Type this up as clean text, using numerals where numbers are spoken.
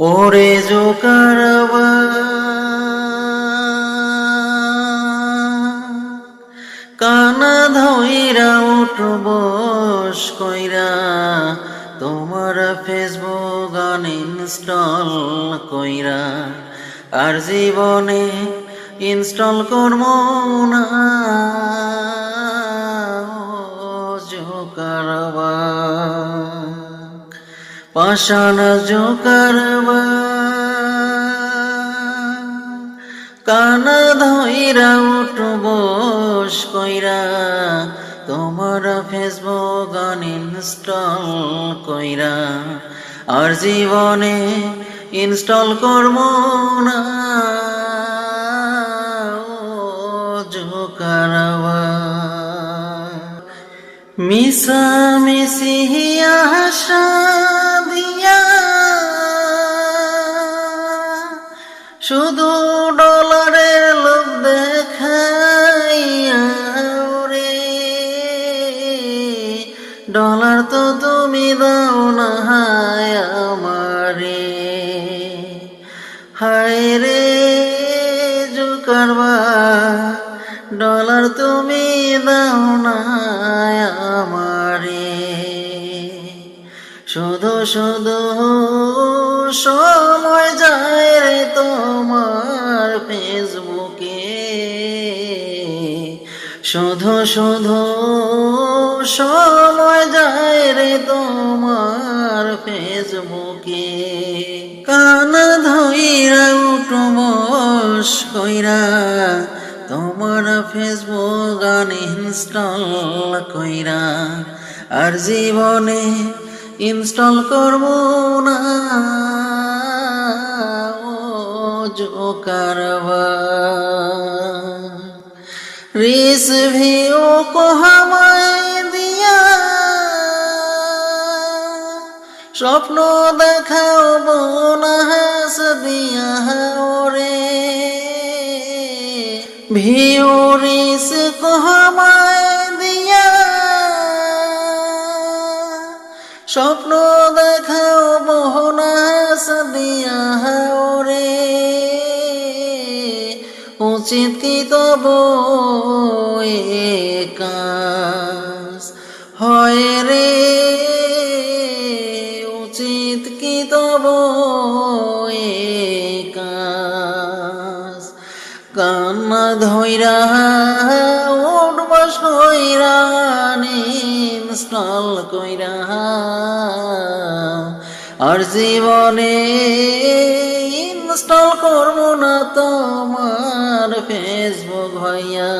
ওরে জোকারবা কানা ধইরা উঠবস কইরা তোমার ফেসবুক আনইনস্টল কইরা আর জীবনে ইনস্টল করব না জোকারবা পাষাণ জোকারবা কানা ধইরা উঠবস কইরা তোমার ফেসবুক আনইনস্টল কইরা আর জীবনে ইনস্টল করব না জোকারবা মিশা মিশি আশা দিয়া শুধু ডলারের লোভ দেখাইয়া রে ডলার তো তুমি দাও না হায় আমারে হায় রে জোকারবা ডলার তুমি দাও না আমারে শুধু শুধু সময় যায় রে তোমার ফেসবুকে শুধু শুধু সময় যায় রে তোমার ফেসবুকে কানা ধইরা উঠবস কইরা তোমার ফেসবুক আনইনস্টল কইরা আর জীবনে ইনস্টল করব না ও জোকারবা রিস ভিউ কো হামায় দিয়া স্বপ্ন দেখাও বোনা হাস দিয়া ওরে ভিউ রিস কো হামায় দিয়া স্বপ্ন দেখাও বোনা হাস দিয়া ওরে উচিত কি তব কাজ হয় রে উচিত কি তব কাজ কান্না ধইরা উঠবস কইরা ইনস্টল কইরা আর জীবনে ইনস্টল করব না তোমার ফেসবুক ভাইয়া।